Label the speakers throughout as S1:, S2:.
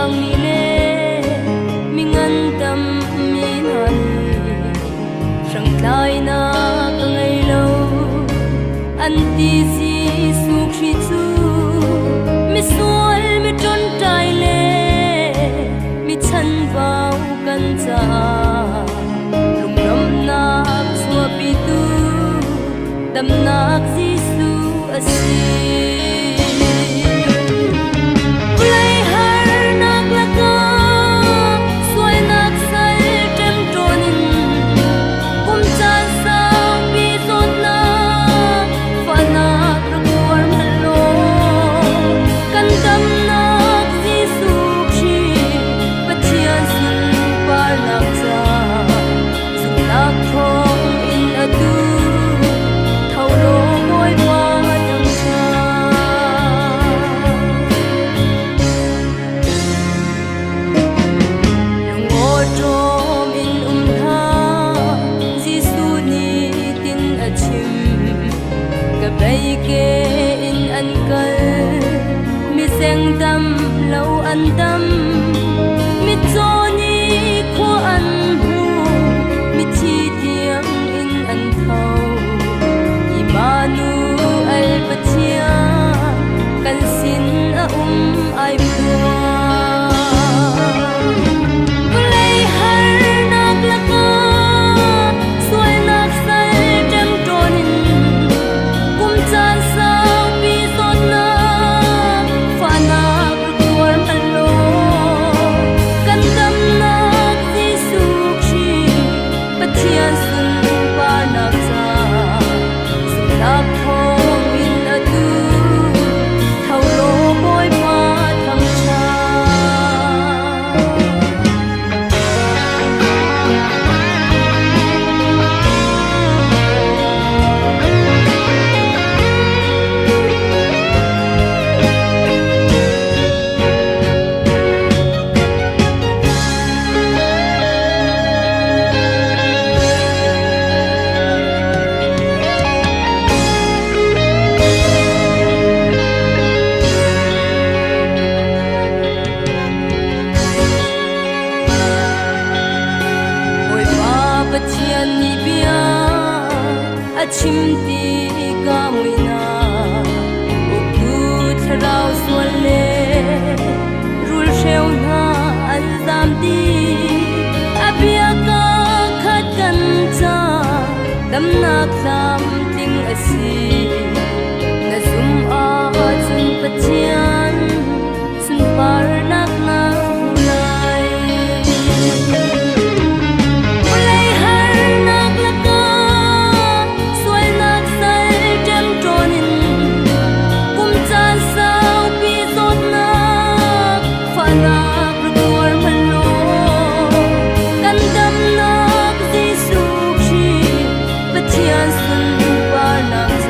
S1: sang mi le mi ngan tam mi nan sang tlai na ka ngai lo an ti si su khi chu mi sual mi ton tai le mi chan vào kan cha lum ram nak chua pi tu dam nak Giêsu asi seng tâm lâu an tâm mi cho ni khu an hu mi chi tiếng in an thâu Immanuel Patia kan sin a ai bua chim ti ca mui na uk tu tharau sual le rul sheu na an zam ti apia ka khat kan cha dam nak lam ting asi na zum a chun pachian sun par nak na hulai Giêsu khi bất thiên xuân qua nắng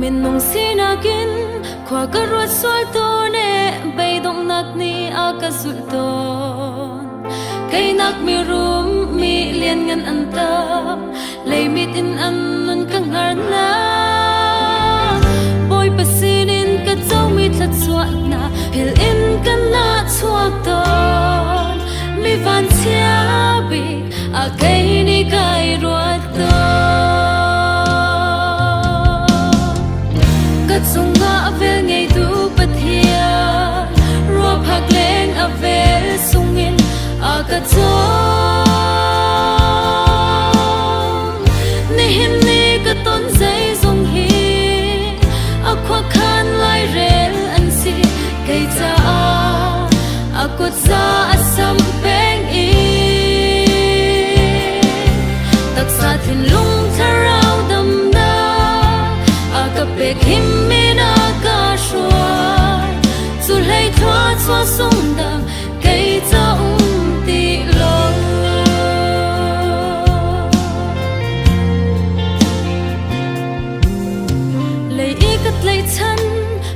S1: min nong sinakin khwa ka ruat swal to ne bay dong nak ni aka sulton kay nak mi rum mi lian ngan anta lay mit in an nun kangar na boy pasinin ka chaw mi thlat swat na hil in kan na chuak ton mi van chia bi a kay ni kai ruat to sunga vel ngay tu pathia ro phak leng avel sungin akachom ni hin ni ka ton zai zong hi akwa khan lai rel an si kai cha akut za asam peng i tak sa thin lung tharau dam na akapek him xóa sung đằng cây trong tị lo lấy ý cất lấy chân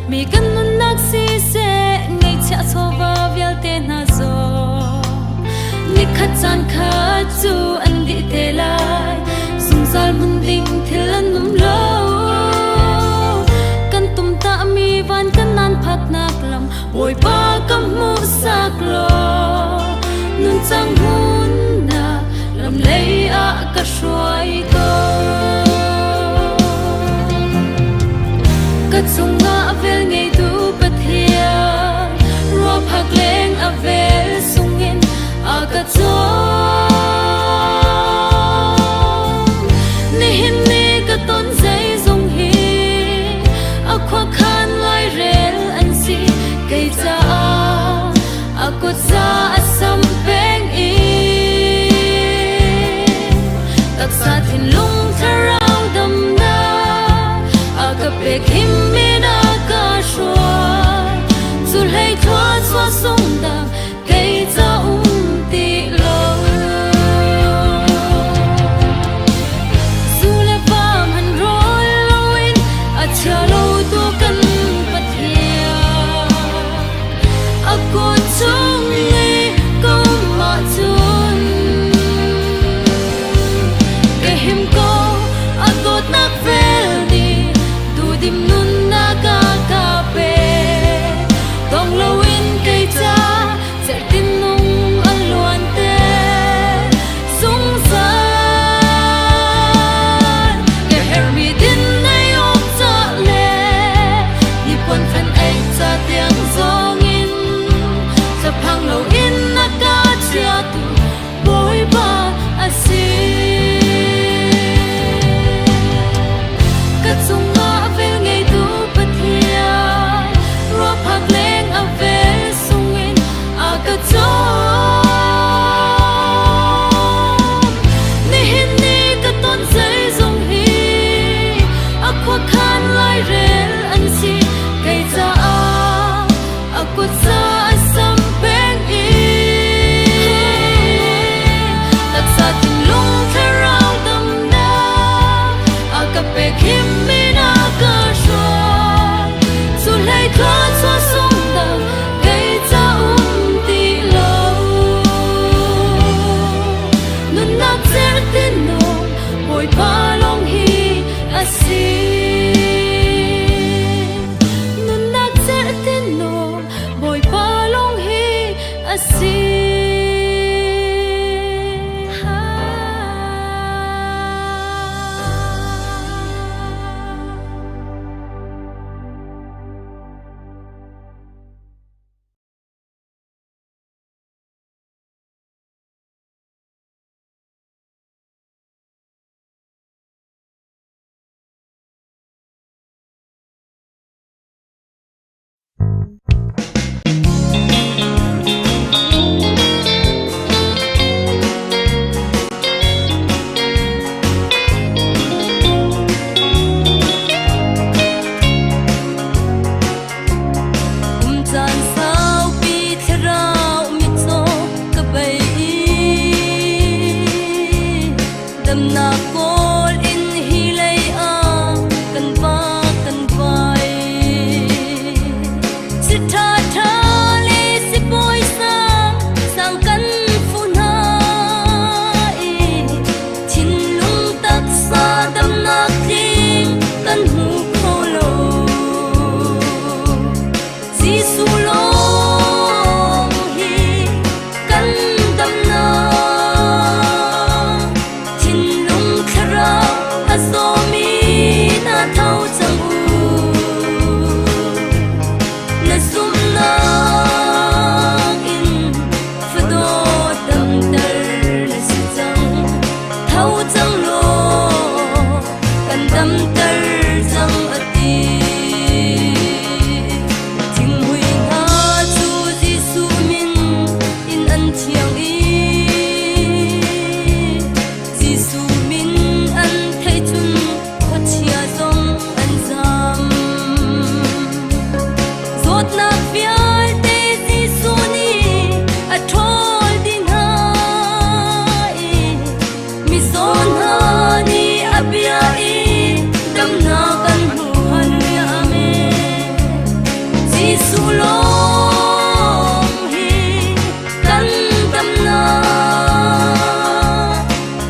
S1: mi cần nun nắc si se ngày cha xóa va vial te na zo ni khát chan khát chu an đi te lai sung zal mun ding thil an num lo kan tum ta mi van kan nan phat nak lam oi ba kam mu sak lo nun chang hun na lam lei a ka shwai to ka chunga vel ngei tu pathia ro phak leng avel sungin a ka cho ni hin ni ka ton zai zong hi a khwa khan lai rel an si cây cha akut za asam peng i tak sa thin lung tharau dam na akapek him mina ka shwai zu lei thwa xóa sung da cây cha ti lo zu le pa man roi loin a cha lo tu kan cô chung nghe câu mà chun cái him cô a tốt nát vel đi tu dim nun na ca pe tong lâu in cây cha sẽ tin nung an loan te sung san cái her mi din nay ôm cha le đi quân phen anh cha tiếng gió phang lâu in na ka chia tu boy ba asi ka chunga vel ngei tu pathia ro phak leng avel sungin a ka cho ni hin ni ka ton zai zong hi a khwa khan lai rel an si kai cha a kut sa dam tar jam ati thing hui nga chu Giêsu min in an thiang i Giêsu min an thei chun khachia zong an zam zot nak vial te Giêsu ni a thol din hai mi zon ha ni abia i dam na kan hu hallelujah amen Giêsu long hi kan dam na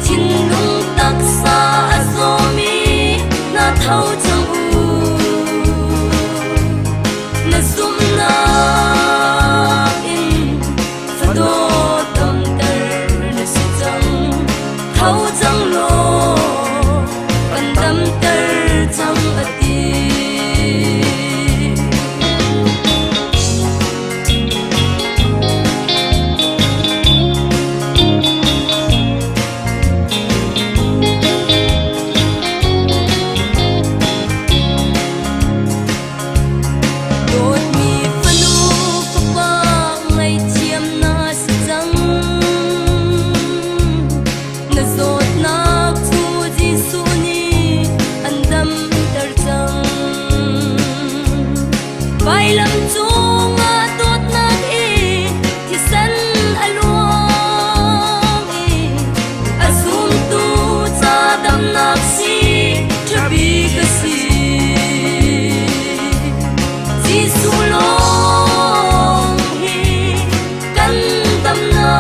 S1: chin lung tak sa azomi na thau chang u na zum na in fado tam tar na si chang thau chang lo kan dam tar chang ati đôi mi panu papa ngày chiêm na si chang na zot nak chu Giêsu ni an dam tar chang vai lam chung a tot nak i thi san aluang i azum tu cha dam nak si trabi ka si Giêsu long hi kan dam na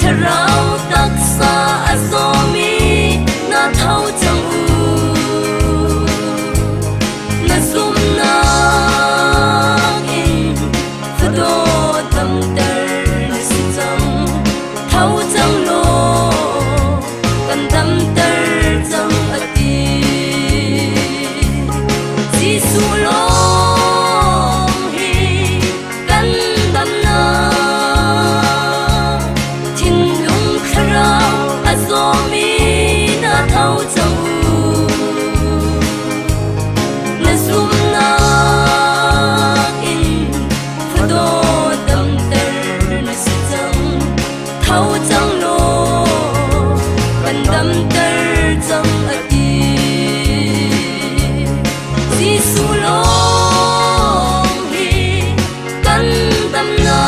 S1: tharau tak sa azomi na thau chang u na zum na in fado tam tar na si chang thau chang lo kan dam tar chang ati Giêsu long hi kan dam na thin lung kharau azomi na thau chang u na zum na in fado tam tar na si chang thau chang lo kan dam tar chang ati Giêsu long hi kan dam na